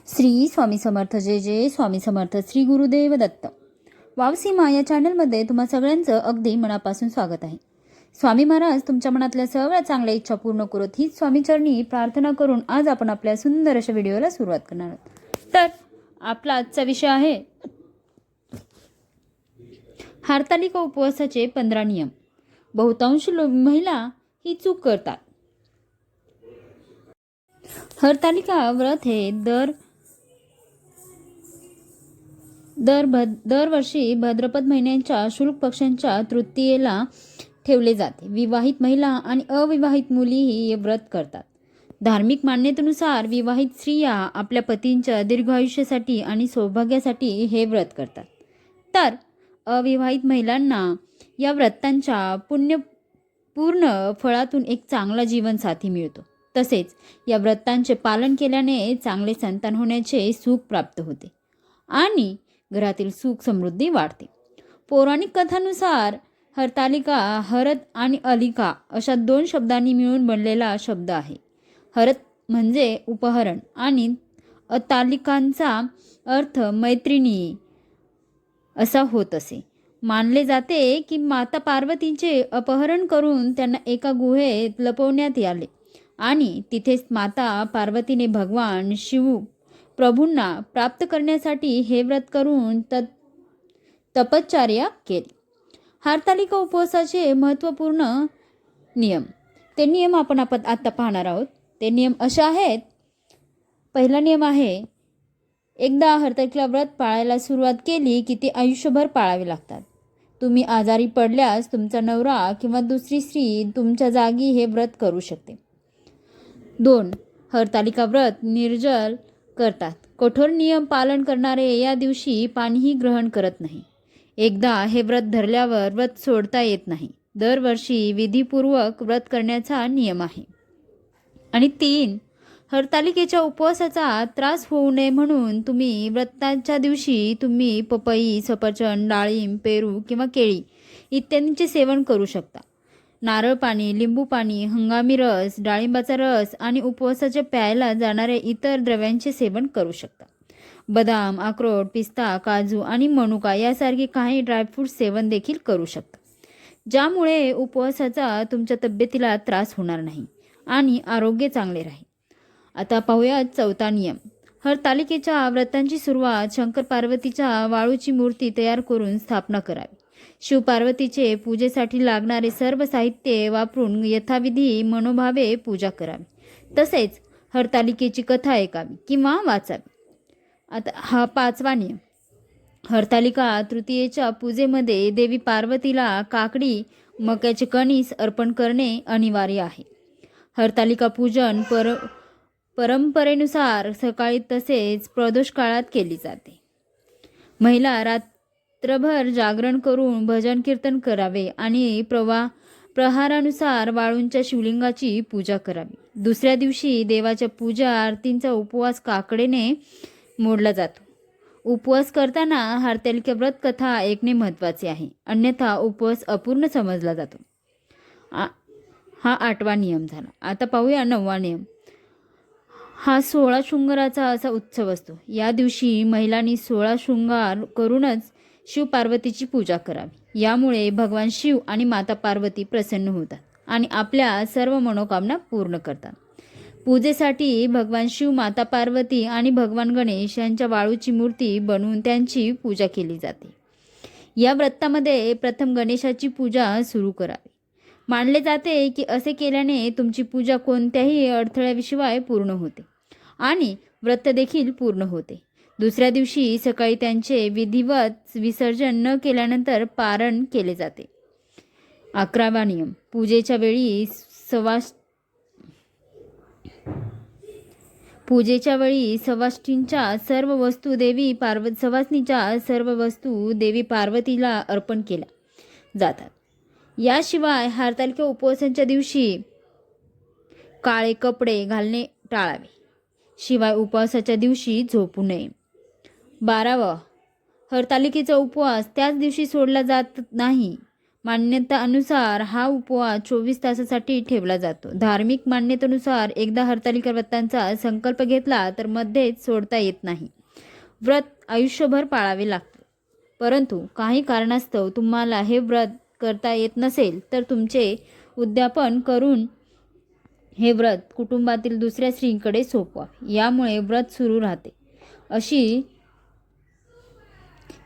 श्री स्वामी समर्थ. जय जय स्वामी समर्थ. श्री गुरुदेव दत्त. वावसीमा या चॅनलमध्ये तुम्हा सगळ्यांचं अगदी मनापासून स्वागत आहे. स्वामी महाराज तुमच्या मनातल्या सर्व चांगल्या इच्छा पूर्ण करोत हीच स्वामीचरणी प्रार्थना करून आज आपण आपल्या सुंदर अशा व्हिडिओला सुरुवात करणार आहोत. तर आपला आजचा विषय आहे हरतालिका उपवासाचे 15 नियम. बहुतांश महिला ही चूक करतात. हरतालिका व्रत हे दरवर्षी भाद्रपद महिन्याच्या शुक्ल पक्षांच्या तृतीयेला ठेवले जाते. विवाहित महिला आणि अविवाहित मुलीही हे व्रत करतात. धार्मिक मान्यतेनुसार विवाहित स्त्रिया आपल्या पतींच्या दीर्घायुष्यासाठी आणि सौभाग्यासाठी हे व्रत करतात. तर अविवाहित महिलांना या व्रतांच्या पुण्यपूर्ण फळातून एक चांगला जीवनसाथी मिळतो. तसेच या व्रतांचे पालन केल्याने चांगले संतान होण्याचे सुख प्राप्त होते आणि घरातील सुख समृद्धी वाढते. पौराणिक कथानुसार हरतालिका हरत आणि अलिका अशा 2 शब्दांनी मिळून बनलेला शब्द आहे. हरत म्हणजे उपहरण आणि अतालिकांचा अर्थ मैत्रिणी असा होत असे. मानले जाते की माता पार्वतीचे अपहरण करून त्यांना एका गुहेत लपवण्यात आले आणि तिथेच माता पार्वतीने भगवान शिव प्रभूंना प्राप्त करण्यासाठी हे व्रत करून तपश्चर्या केली. हरतालिका उपवासाचे महत्त्वपूर्ण नियम. ते नियम आपण आता पाहणार आहोत. ते नियम असे आहेत. पहिला नियम आहे, एकदा हरतालिका व्रत पाळायला सुरुवात केली की ते आयुष्यभर पाळावे लागतात. तुम्ही आजारी पडल्यास तुमचा नवरा किंवा दुसरी स्त्री तुमच्या जागी हे व्रत करू शकते. 2. हरतालिका व्रत निर्जल करतात. कठोर नियम पालन करणारे या दिवशी पाणीही ग्रहण करत नाही. एकदा हे व्रत धरल्यावर व्रत सोडता येत नाही. दरवर्षी विधीपूर्वक व्रत करण्याचा नियम आहे. आणि 3. हरतालिकेच्या उपवासाचा त्रास होऊ नये म्हणून तुम्ही व्रताच्या दिवशी तुम्ही पपई, सफरचंद, डाळिंब, पेरू किंवा केळी इत्यादींचे सेवन करू शकता. नारळ पाणी, लिंबू पाणी, हंगामी रस, डाळिंबाचा रस आणि उपवासाचे प्यायला जाणारे इतर द्रव्यांचे सेवन करू शकता. बदाम, अक्रोड, पिस्ता, काजू आणि मनुका यासारखे काही ड्रायफ्रूट सेवन देखील करू शकता, ज्यामुळे उपवासाचा तुमच्या तब्येतीला त्रास होणार नाही आणि आरोग्य चांगले राहील. आता पाहूया 4था नियम. हरतालिकेच्या व्रतांची सुरुवात शंकर पार्वतीच्या वाळूची मूर्ती तयार करून स्थापना करावी. शिवपार्वतीचे पूजेसाठी लागणारे सर्व साहित्य वापरून यथाविधी मनोभावे पूजा करावी. तसेच हरतालिकेची कथा ऐकावी किंवा वाचावी. आता हा 5वा नियम. हरतालिका तृतीयेच्या पूजेमध्ये देवी पार्वतीला काकडी, मक्याचे कणीस अर्पण करणे अनिवार्य आहे. हरतालिका पूजन परंपरेनुसार सकाळी तसेच प्रदोष काळात केली जाते. महिला रात्रभर जागरण करून भजन कीर्तन करावे आणि प्रहारानुसार वाळूंच्या शिवलिंगाची पूजा करावी. दुसऱ्या दिवशी देवाच्या पूजा आरतींचा उपवास काकडेने मोडला जातो. उपवास करताना हरतालिका व्रत कथा ऐकणे महत्त्वाचे आहे, अन्यथा उपवास अपूर्ण समजला जातो. हा 8वा नियम झाला. आता पाहूया 9वा नियम. हा 16 शृंगाराचा असा उत्सव असतो. या दिवशी महिलांनी 16 शृंगार करूनच शिव पार्वतीची पूजा करावी. यामुळे भगवान शिव आणि माता पार्वती प्रसन्न होतात आणि आपल्या सर्व मनोकामना पूर्ण करतात. पूजेसाठी भगवान शिव, माता पार्वती आणि भगवान गणेश यांच्या वाळूची मूर्ती बनवून त्यांची पूजा केली जाते. या व्रतामध्ये प्रथम गणेशाची पूजा सुरू करावी. मानले जाते की असे केल्याने तुमची पूजा कोणत्याही अडथळ्याशिवाय पूर्ण होते आणि व्रत देखील पूर्ण होते. दुसऱ्या दिवशी सकाळी त्यांचे विधिवत विसर्जन न केल्यानंतर पारण केले जाते. 11वा नियम. पूजेच्या वेळी सवाष्णीच्या सर्व वस्तू देवी पार्वतीला अर्पण केल्या जातात. याशिवाय हरतालिका उपवासाच्या दिवशी काळे कपडे घालणे टाळावे. शिवाय उपवासाच्या दिवशी झोपू नये. 12वा. हरतालिकेचा उपवास त्याच दिवशी सोडला जात नाही. मान्यतानुसार हा उपवास 24 तासासाठी ठेवला जातो. धार्मिक मान्यतेनुसार एकदा हरतालिका व्रतांचा संकल्प घेतला तर मध्येच सोडता येत नाही. व्रत आयुष्यभर पाळावे लागते. परंतु काही कारणास्तव तुम्हाला हे व्रत करता येत नसेल तर तुमचे उद्यापन करून हे व्रत कुटुंबातील दुसऱ्या स्त्रीकडे सोपवा. यामुळे व्रत सुरू राहते अशी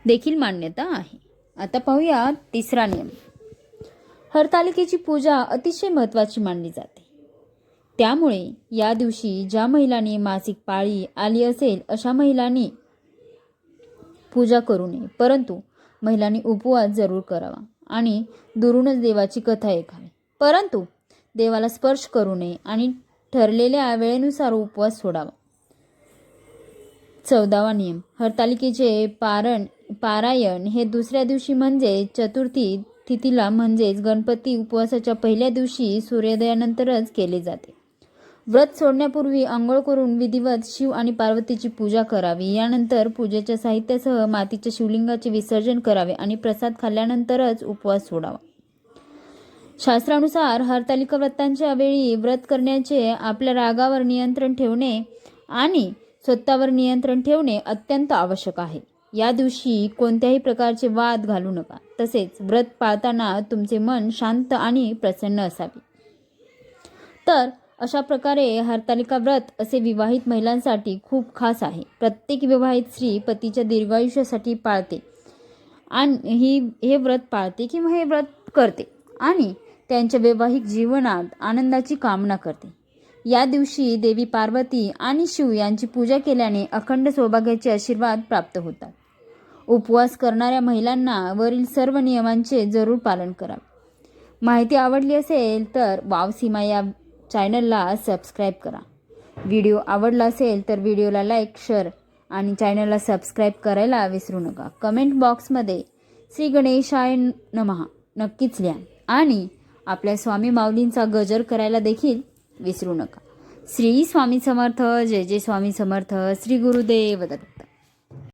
देखील मान्यता आहे. आता पाहूया तिसरा नियम. हरतालिकेची पूजा अतिशय महत्त्वाची मानली जाते. त्यामुळे या दिवशी ज्या महिलांनी मासिक पाळी आली असेल अशा महिलांनी पूजा करू नये. परंतु महिलांनी उपवास जरूर करावा आणि दुरूनच देवाची कथा ऐकावी. परंतु देवाला स्पर्श करू नये आणि ठरलेल्या वेळेनुसार उपवास सोडावा. 14वा नियम. हरतालिकेचे पारायण हे दुसऱ्या दिवशी म्हणजे चतुर्थी तिथीला म्हणजेच गणपती उपवासाच्या पहिल्या दिवशी सूर्योदयानंतरच केले जाते. व्रत सोडण्यापूर्वी आंघोळ करून विधिवत शिव आणि पार्वतीची पूजा करावी. यानंतर पूजेच्या साहित्यासह मातीच्या शिवलिंगाचे विसर्जन करावे आणि प्रसाद खाल्ल्यानंतरच उपवास सोडावा. शास्त्रानुसार हरतालिका व्रतांच्या वेळी व्रत करण्याचे आपल्या रागावर नियंत्रण ठेवणे आणि स्वतःवर नियंत्रण ठेवणे अत्यंत आवश्यक आहे. या दिवशी कोणत्याही प्रकारचे वाद घालू नका. तसेच व्रत पाळताना तुमचे मन शांत आणि प्रसन्न असावे. तर अशा प्रकारे हरतालिका व्रत असे विवाहित महिलांसाठी खूप खास आहे. प्रत्येक विवाहित स्त्री पतीच्या दीर्घायुष्यासाठी पाळते आणि हे व्रत पाळते किंवा हे व्रत करते आणि त्यांच्या वैवाहिक जीवनात आनंदाची कामना करते. या दिवशी देवी पार्वती आणि शिव यांची पूजा केल्याने अखंड सौभाग्याचे आशीर्वाद प्राप्त होतात. उपवास करणाऱ्या महिलांना वरील सर्व नियमांचे जरूर पालन करावे. माहिती आवडली असेल तर वाव सीमा या चॅनलला सबस्क्राईब करा. व्हिडिओ आवडला असेल तर व्हिडिओला लाईक, शेअर आणि चॅनलला सबस्क्राईब करायला विसरू नका. कमेंट बॉक्समध्ये श्री गणेशाय नमः नक्कीच लिहा आणि आपल्या स्वामी माऊलींचा गजर करायला देखील विसरू नका. श्री स्वामी समर्थ. जय जय स्वामी समर्थ. श्री गुरुदेव दत्त.